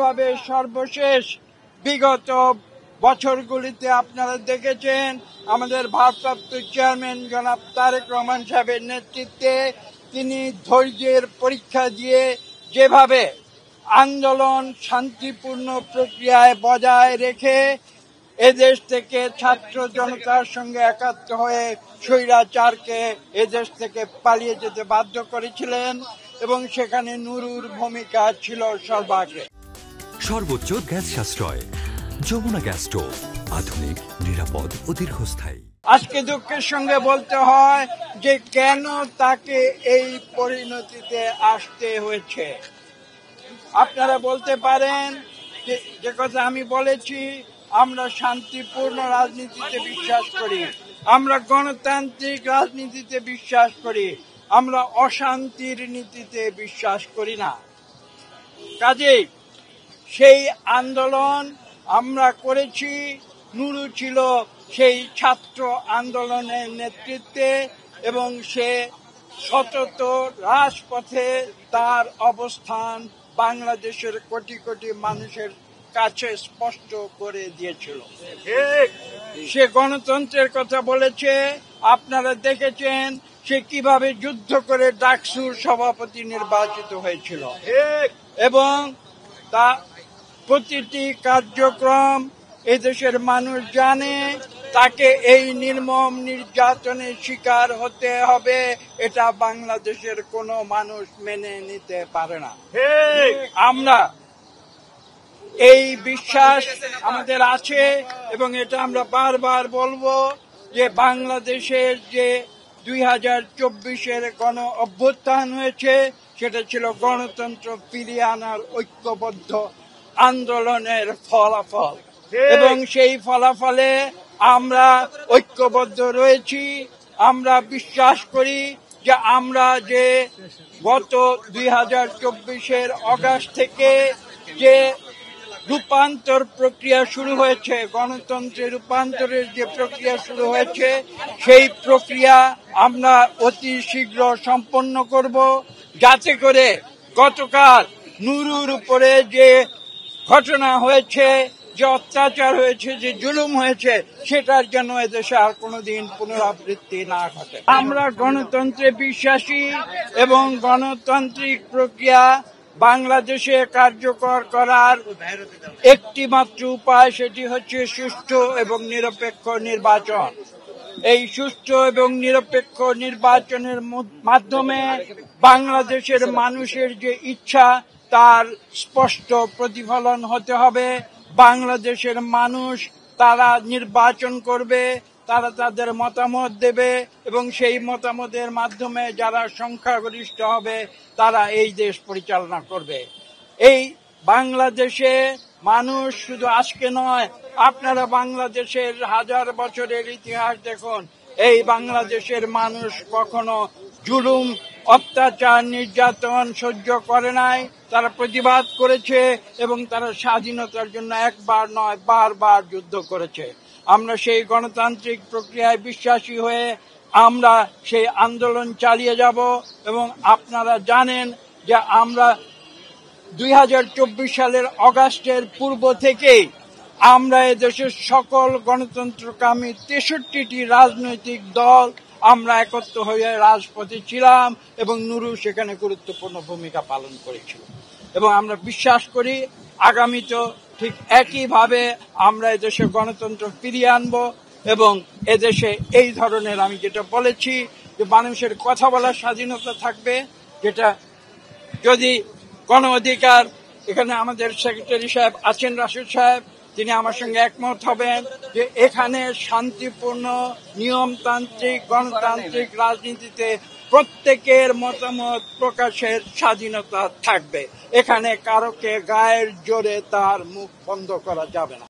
ভাবে সর্বশেষ বিগত বছরগুলিতে আপনারা দেখেছেন আমাদের ভারপ্রাপ্ত চেয়ারম্যান জনাব তারেক রহমান সাহেবের নেতৃত্বে তিনি ধৈর্যের পরীক্ষা দিয়ে যেভাবে আন্দোলন শান্তিপূর্ণ প্রক্রিয়ায় বজায় রেখে এদেশ থেকে ছাত্র জনতার সঙ্গে একাত্ম হয়ে স্বৈরাচারকে এদেশ থেকে পালিয়ে যেতে বাধ্য করেছিলেন এবং সেখানে নুরুর ভূমিকা ছিল সর্বাগ্রে। সর্বোচ্চ গ্যাস সাশ্রয়, যমুনা গ্যাস স্টোভ, আধুনিক, নিরাপদ ও দীর্ঘস্থায়ী। আজকে দুঃখের সঙ্গে বলতে হয় যে কেন তাকে এই পরিণতিতে আসতে হয়েছে। আপনারা বলতে পারেন যে কথা আমি বলেছি, আমরা শান্তিপূর্ণ রাজনীতিতে বিশ্বাস করি, আমরা গণতান্ত্রিক রাজনীতিতে বিশ্বাস করি, আমরা অশান্তির নীতিতে বিশ্বাস করি না। কাজেই সেই আন্দোলন আমরা করেছি। নুরু ছিল সেই ছাত্র আন্দোলনের নেতৃত্বে এবং সে সতত রাজপথে তার অবস্থান বাংলাদেশের কোটি কোটি মানুষের কাছে স্পষ্ট করে দিয়েছিল। সে গণতন্ত্রের কথা বলেছে। আপনারা দেখেছেন সে কিভাবে যুদ্ধ করে ডাকসুর সভাপতি নির্বাচিত হয়েছিল এবং তা প্রতিটি কার্যক্রম এদেশের মানুষ জানে। তাকে এই নির্মম নির্যাতনের শিকার হতে হবে, এটা বাংলাদেশের কোনো মানুষ মেনে নিতে পারে না। আমরা এই বিশ্বাস আমাদের আছে এবং এটা আমরা বারবার বলবো যে বাংলাদেশের যে 2024-এর গণ অভ্যুত্থান হয়েছে সেটা ছিল গণতন্ত্র ফিরিয়ে আনার ঐক্যবদ্ধ আন্দোলনের ফলাফল এবং সেই ফলাফলে আমরা ঐক্যবদ্ধ রয়েছি। আমরা বিশ্বাস করি যে আমরা যে গত 2024-এর অগাস্ট থেকে যে রূপান্তর প্রক্রিয়া শুরু হয়েছে, গণতন্ত্রের রূপান্তরের যে প্রক্রিয়া শুরু হয়েছে, সেই প্রক্রিয়া আমরা অতি শীঘ্র সম্পন্ন করব, যাতে করে গতকাল নুরুর উপরে যে ঘটনা হয়েছে, যে অত্যাচার হয়েছে, যে জুলুম হয়েছে, সেটার জন্য এদেশে আর কোনোদিন পুনরাবৃত্তি না ঘটে। আমরা গণতন্ত্রে বিশ্বাসী এবং গণতান্ত্রিক প্রক্রিয়া বাংলাদেশে কার্যকর করার একটি মাত্র উপায়, সেটি হচ্ছে সুষ্ঠু এবং নিরপেক্ষ নির্বাচন। এই সুষ্ঠু এবং নিরপেক্ষ নির্বাচনের মাধ্যমে বাংলাদেশের মানুষের যে ইচ্ছা তার স্পষ্ট প্রতিফলন হতে হবে। বাংলাদেশের মানুষ তারা নির্বাচন করবে, তারা তাদের মতামত দেবে এবং সেই মতামতের মাধ্যমে যারা সংখ্যাগরিষ্ঠ হবে তারা এই দেশ পরিচালনা করবে। এই বাংলাদেশে মানুষ শুধু আজকে নয়, আপনারা বাংলাদেশের হাজার বছরের ইতিহাস দেখুন, এই বাংলাদেশের মানুষ কখনো জুলুম, অত্যাচার, নির্যাতন সহ্য করে নাই। তারা প্রতিবাদ করেছে এবং তারা স্বাধীনতার জন্য একবার নয় বারবার যুদ্ধ করেছে। আমরা সেই গণতান্ত্রিক প্রক্রিয়ায় বিশ্বাসী হয়ে আমরা সেই আন্দোলন চালিয়ে যাব এবং আপনারা জানেন যে আমরা 2024 সালের অগাস্টের পূর্ব থেকেই আমরা এদেশের সকল গণতন্ত্রকামী 63টি রাজনৈতিক দল আমরা একত্র হয়ে রাজপথে ছিলাম এবং নুরু সেখানে গুরুত্বপূর্ণ ভূমিকা পালন করেছিল এবং আমরা বিশ্বাস করি আগামীতেও ঠিক একইভাবে আমরা এদেশে গণতন্ত্র ফিরিয়ে আনব এবং এদেশে এই ধরনের, আমি যেটা বলেছি যে মানুষের কথা বলার স্বাধীনতা থাকবে, যেটা যদি গণ অধিকার, এখানে আমাদের সেক্রেটারি সাহেব আছেন, রাশেদ সাহেব, তিনি আমার সঙ্গে একমত হবেন যে এখানে শান্তিপূর্ণ নিয়মতান্ত্রিক গণতান্ত্রিক রাজনীতিতে প্রত্যেকের মতামত প্রকাশের স্বাধীনতা থাকবে। এখানে কারোকে গায়ের জোরে তার মুখ বন্ধ করা যাবে না।